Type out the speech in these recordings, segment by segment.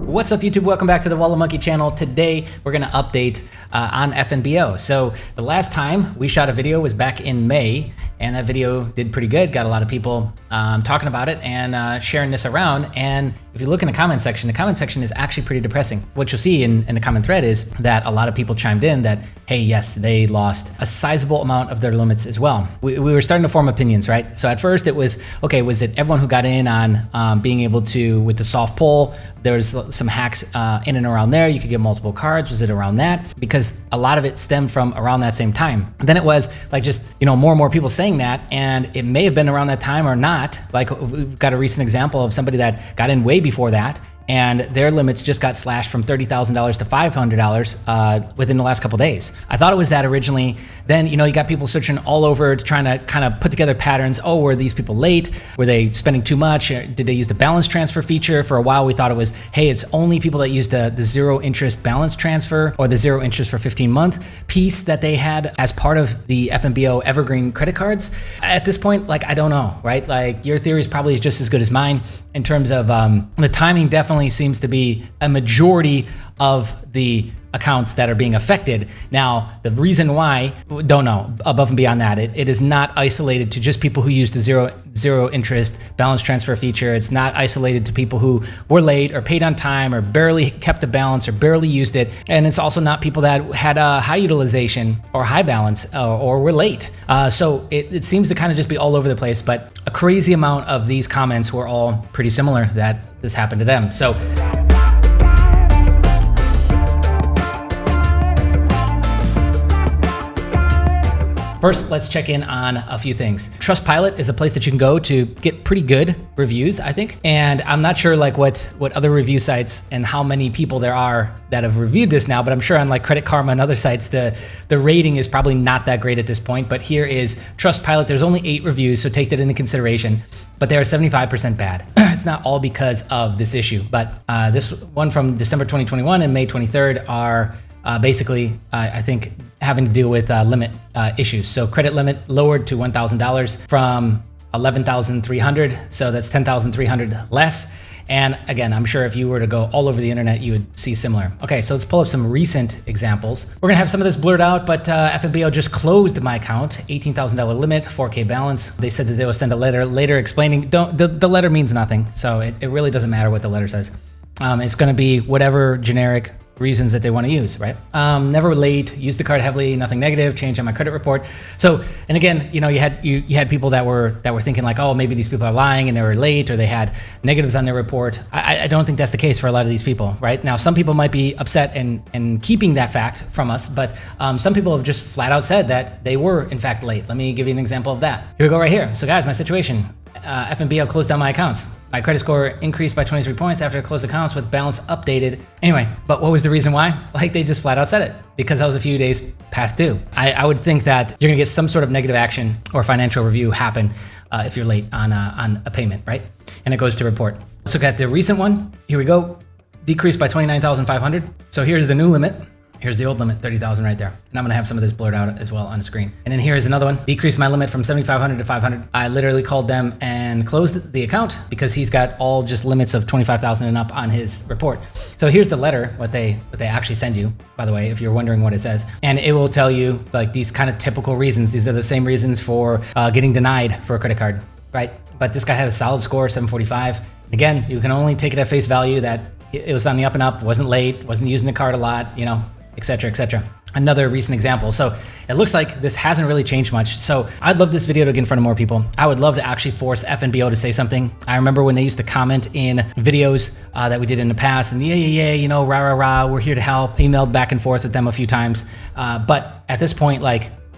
What's up, YouTube? Welcome back to the Wallet Monkey channel. Today, we're going to update on FNBO. So the last time we shot a video was back in May, and that video did pretty good. Got a lot of people talking about it and sharing this around. And if you look in the comment section is actually pretty depressing. What you'll see in the comment thread is that a lot of people chimed in that, hey, yes, they lost a sizable amount of their limits as well. We were starting to form opinions, right? So at first it was, okay, was it everyone who got in on being able to, with the soft pull, there was some hacks in and around there. You could get multiple cards. Was it around that? Because a lot of it stemmed from around that same time. Then it was like just, more and more people saying that, and it may have been around that time or not. Like we've got a recent example of somebody that got in way before that, and their limits just got slashed from $30,000 to $500 within the last couple days. I thought it was that originally. Then, you got people searching all over to trying to kind of put together patterns. Oh, were these people late? Were they spending too much? Did they use the balance transfer feature? For a while, we thought it was, hey, it's only people that use the zero interest balance transfer or the zero interest for 15-month piece that they had as part of the FNBO evergreen credit cards. At this point, I don't know, right? Like your theory is probably just as good as mine in terms of the timing. Definitely seems to be a majority of the accounts that are being affected. Now, the reason why, don't know. Above and beyond that, it is not isolated to just people who use the zero interest balance transfer feature. It's not isolated to people who were late or paid on time or barely kept the balance or barely used it. And it's also not people that had a high utilization or high balance or were late. So it seems to kind of just be all over the place, but a crazy amount of these comments were all pretty similar that this happened to them. So first, let's check in on a few things. Trustpilot is a place that you can go to get pretty good reviews, I think. And I'm not sure what other review sites and how many people there are that have reviewed this now, but I'm sure on Credit Karma and other sites, the rating is probably not that great at this point. But here is Trustpilot. There's only 8 reviews, so take that into consideration. But they are 75% bad. It's not all because of this issue, but this one from December 2021 and May 23rd are basically, I think, having to deal with limit issues. So credit limit lowered to $1,000 from $11,300. So that's $10,300 less. And again, I'm sure if you were to go all over the internet, you would see similar. Okay, so let's pull up some recent examples. We're gonna have some of this blurred out, but FNBO just closed my account, $18,000 limit, 4K balance. They said that they will send a letter later explaining, the letter means nothing. So it really doesn't matter what the letter says. It's gonna be whatever generic reasons that they want to use, right? Never late, used the card heavily, nothing negative, change on my credit report. So, and again, you had people that were thinking oh, maybe these people are lying and they were late or they had negatives on their report. I don't think that's the case for a lot of these people, right? Now, some people might be upset and keeping that fact from us, but some people have just flat out said that they were in fact late. Let me give you an example of that. Here we go right here. So guys, my situation, FNBO closed down my accounts. My credit score increased by 23 points after I closed accounts with balance updated. Anyway, but what was the reason why? They just flat out said it, because I was a few days past due. I would think that you're gonna get some sort of negative action or financial review happen if you're late on a payment, right? And it goes to report. Let's look at the recent one. Here we go. Decreased by 29,500. So here's the new limit. Here's the old limit, 30,000 right there. And I'm gonna have some of this blurred out as well on the screen. And then here's another one. Decreased my limit from 7,500 to 500. I literally called them and closed the account because he's got all just limits of 25,000 and up on his report. So here's the letter, what they actually send you, by the way, if you're wondering what it says. And it will tell you these kind of typical reasons. These are the same reasons for getting denied for a credit card, right? But this guy had a solid score, 745. Again, you can only take it at face value that it was on the up and up, wasn't late, wasn't using the card a lot, et cetera, et cetera. Another recent example. So it looks like this hasn't really changed much. So I'd love this video to get in front of more people. I would love to actually force FNBO to say something. I remember when they used to comment in videos that we did in the past and rah, rah, rah, we're here to help. Emailed back and forth with them a few times. But at this point,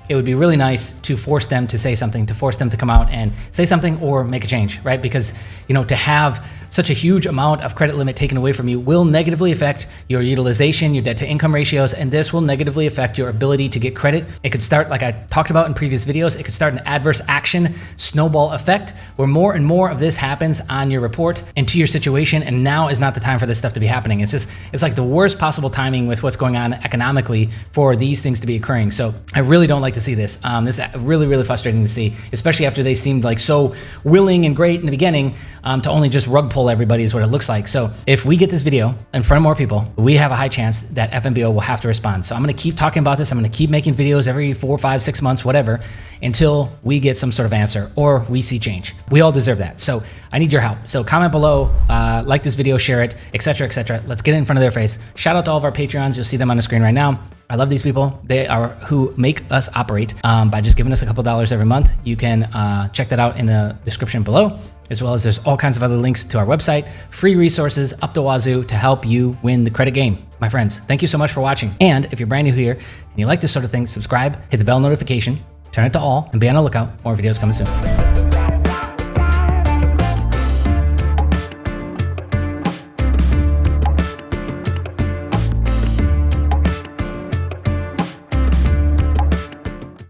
it would be really nice to force them to say something, to force them to come out and say something or make a change, right? Because, to have such a huge amount of credit limit taken away from you will negatively affect your utilization, your debt to income ratios, and this will negatively affect your ability to get credit. It could start, like I talked about in previous videos, it could start an adverse action snowball effect where more and more of this happens on your report and to your situation, and now is not the time for this stuff to be happening. It's like the worst possible timing with what's going on economically for these things to be occurring. So I really don't like this to see this. This is really, really frustrating to see, especially after they seemed like so willing and great in the beginning to only just rug pull everybody is what it looks like. So if we get this video in front of more people, we have a high chance that FNBO will have to respond. So I'm going to keep talking about this. I'm going to keep making videos every 4, 5, 6 months, whatever, until we get some sort of answer or we see change. We all deserve that. So I need your help. So comment below, like this video, share it, etc., etc. Let's get it in front of their face. Shout out to all of our Patreons. You'll see them on the screen right now. I love these people. They are who make us operate by just giving us a couple dollars every month. You can check that out in the description below, as well as there's all kinds of other links to our website, free resources up the wazoo to help you win the credit game. My friends, thank you so much for watching. And if you're brand new here and you like this sort of thing, subscribe, hit the bell notification, turn it to all, and be on the lookout. More videos coming soon.